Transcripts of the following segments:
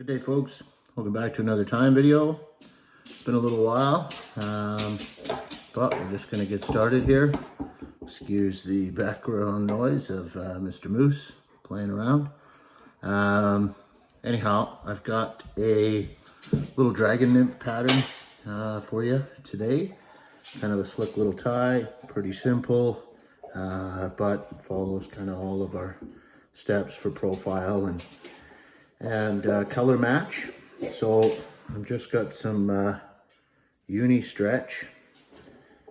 Good day, folks. Welcome back to another time video. It's been a little while, but we're just going to get started here. Excuse the background noise of Mr. Moose playing around. Anyhow, I've got a little dragon nymph pattern for you today. Kind of a slick little tie, pretty simple, but follows kind of all of our steps for profile and color match. So I've just got some uni stretch,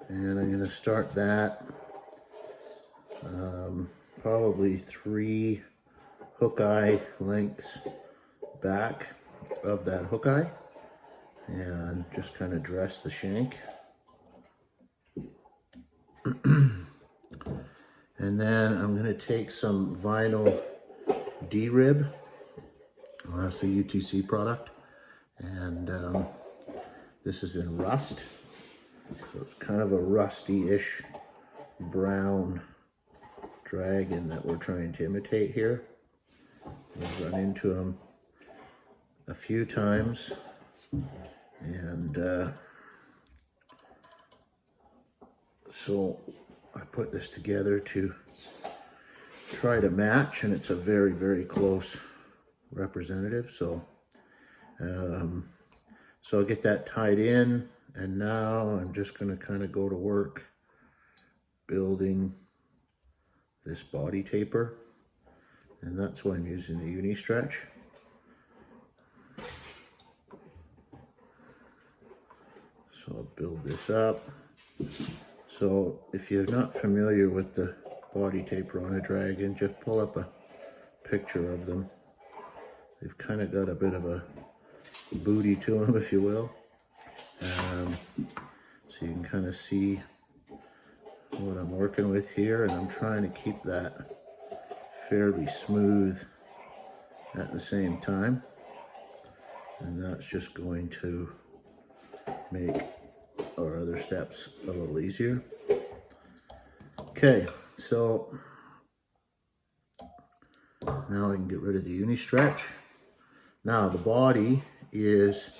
and I'm going to start that probably 3 hook eye lengths back of that hook eye, and just kind of dress the shank. And then I'm going to take some vinyl D-rib. That's a UTC product, and this is in rust, so it's kind of a rusty-ish brown dragon that we're trying to imitate here. We've run into them a few times, and so I put this together to try to match, and it's a very, very close representative. So I'll get that tied in, and now I'm just going to kind of go to work building this body taper, and that's why I'm using the uni stretch. So I'll build this up. So if you're not familiar with the body taper on a dragon, just pull up a picture of them. They've kind of got a bit of a booty to them, if you will. So you can kind of see what I'm working with here, and I'm trying to keep that fairly smooth at the same time. And that's just going to make our other steps a little easier. Okay, so now I can get rid of the uni stretch. Now the body is,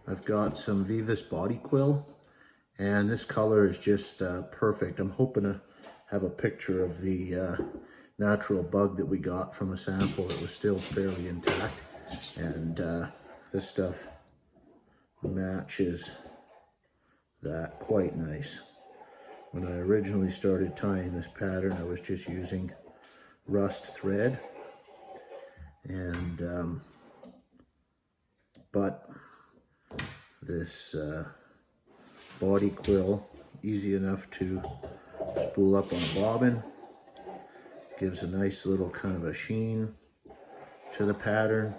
I've got some Vivus body quill, and this color is just perfect. I'm hoping to have a picture of the natural bug that we got from a sample that was still fairly intact, and this stuff matches that quite nice. When I originally started tying this pattern, I was just using rust thread, and but this body quill, easy enough to spool up on a bobbin, gives a nice little kind of a sheen to the pattern,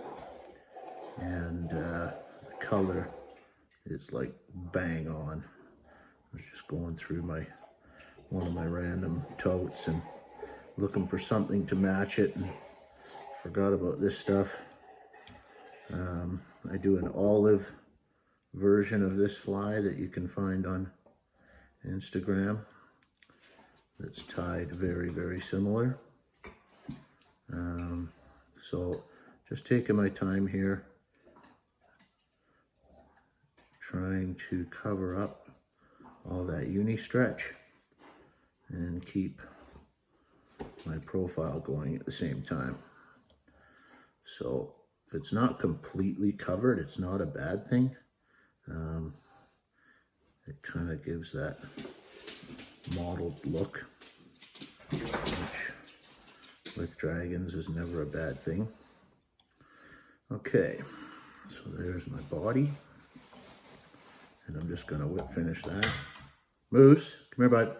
and the color is like bang on. I was just going through one of my random totes and looking for something to match it, and forgot about this stuff. I do an olive version of this fly that you can find on Instagram that's tied very, very similar. So just taking my time here, trying to cover up all that uni stretch and keep my profile going at the same time. So if it's not completely covered, it's not a bad thing. It kind of gives that mottled look, which with dragons is never a bad thing. Okay, so there's my body, and I'm just gonna whip finish that. Moose, come here, bud.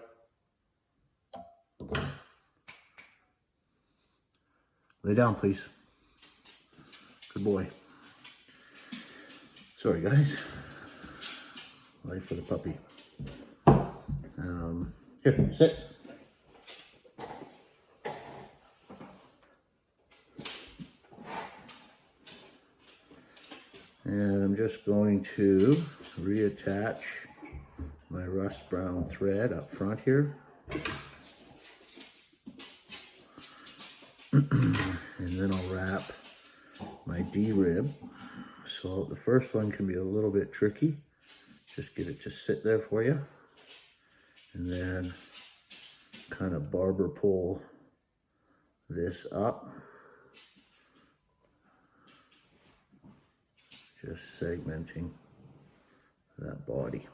Lay down, please. Good boy. Sorry, guys. Life for the puppy. Here, sit. And I'm just going to reattach my rust brown thread up front here. And then I'll wrap my D-rib So the first one can be a little bit tricky. Just get it to sit there for you. And then kind of barber pull this up. Just segmenting that body.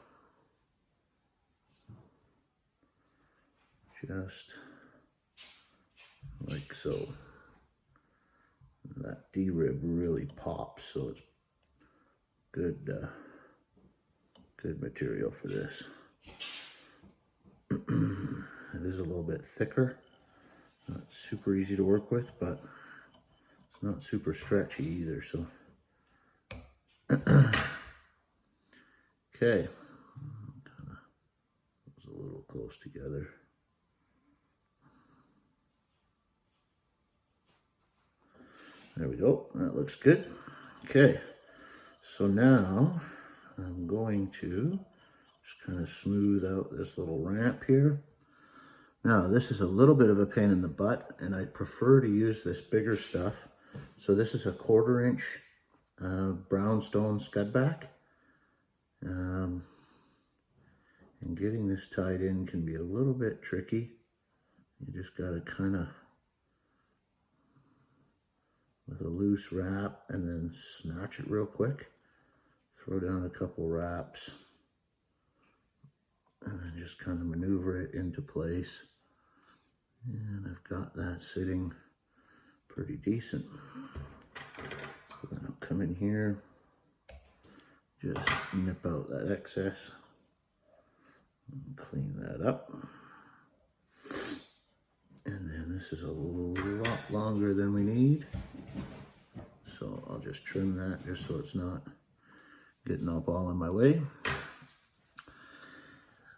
Just like so. That D-rib really pops, so it's good, good material for this. It is a little bit thicker, not super easy to work with, but it's not super stretchy either, so. Okay, kind of was a little close together. There we go, that looks good. Okay, so now I'm going to just kind of smooth out this little ramp here. Now this is a little bit of a pain in the butt, and I prefer to use this bigger stuff. So this is a 1/4 inch brownstone scudback. And getting this tied in can be a little bit tricky. You just got to kind of, with a loose wrap, and then snatch it real quick. Throw down a couple wraps, and then just kind of maneuver it into place. And I've got that sitting pretty decent. So then I'll come in here, just nip out that excess, and clean that up. And then this is a lot longer than we need. So I'll just trim that just so it's not getting up all in my way.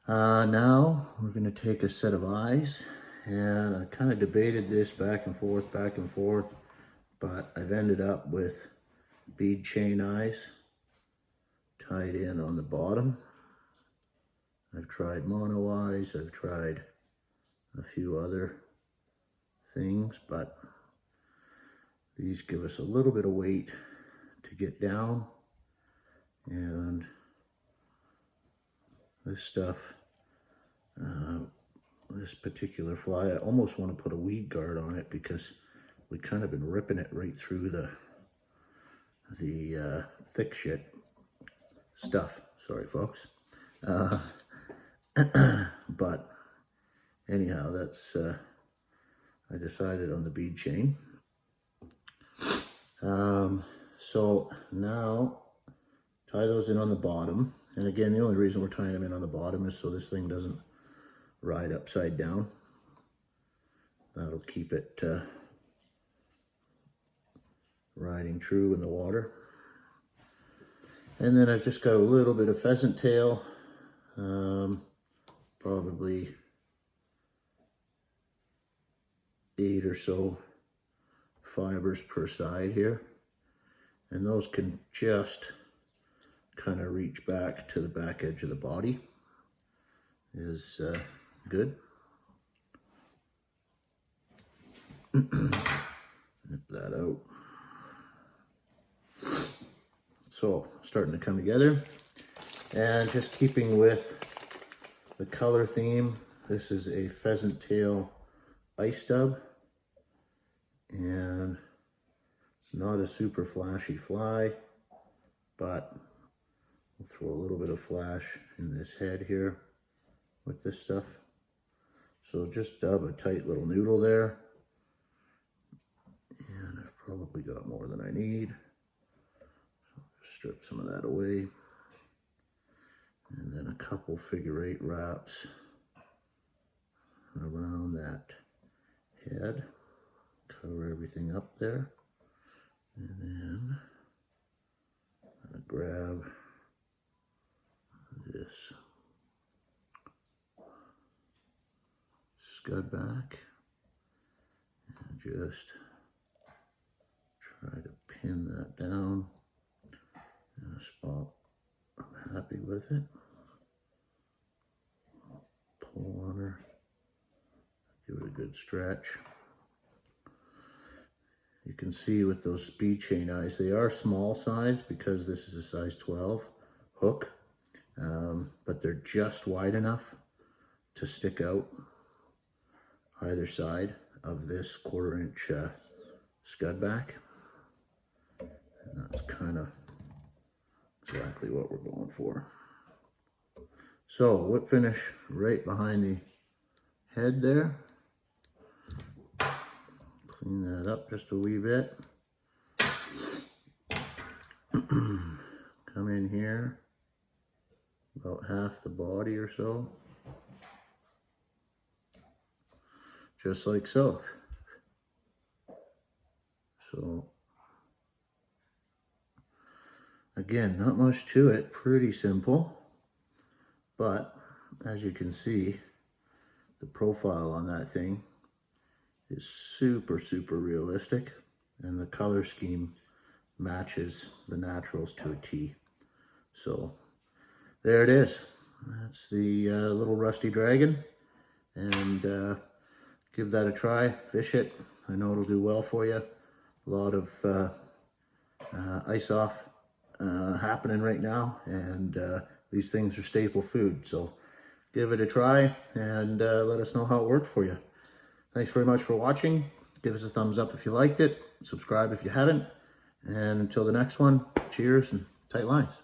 Now we're going to take a set of eyes, and I kind of debated this back and forth, but I've ended up with bead chain eyes tied in on the bottom. I've tried mono eyes, I've tried a few other things, but these give us a little bit of weight to get down. And this stuff, this particular fly, I almost want to put a weed guard on it because we kind of been ripping it right through the thick shit stuff. Sorry, folks. But anyhow, that's I decided on the bead chain. So now tie those in on the bottom. And again, the only reason we're tying them in on the bottom is so this thing doesn't ride upside down. That'll keep it riding true in the water. And then I've just got a little bit of pheasant tail, probably 8 or so fibers per side here. And those can just kind of reach back to the back edge of the body is good. Nip that out. So starting to come together, and just keeping with the color theme, this is a pheasant tail ice stub, and it's not a super flashy fly, but we'll throw a little bit of flash in this head here with this stuff. So just dub a tight little noodle there, and I've probably got more than I need. So just strip some of that away, and then a couple figure-8 wraps around that head, cover everything up there, and then I'm gonna grab this scud back and just try to pin that down in a spot I'm happy with it. Pull on her, give it a good stretch, You can see with those speed chain eyes, they are small size because this is a size 12 hook, but they're just wide enough to stick out either side of this 1/4 inch scud back. And that's kind of exactly what we're going for. So whip finish right behind the head there. Clean that up just a wee bit. Come in here, about half the body or so. Just like so. So, again, not much to it, pretty simple. But, as you can see, the profile on that thing is super, super realistic. And the color scheme matches the naturals to a T. So, there it is. That's the little rusty dragon. And give that a try, fish it. I know it'll do well for you. A lot of ice off happening right now, and these things are staple food. So give it a try and let us know how it worked for you. Thanks very much for watching. Give us a thumbs up if you liked it. Subscribe if you haven't. And until the next one, cheers and tight lines.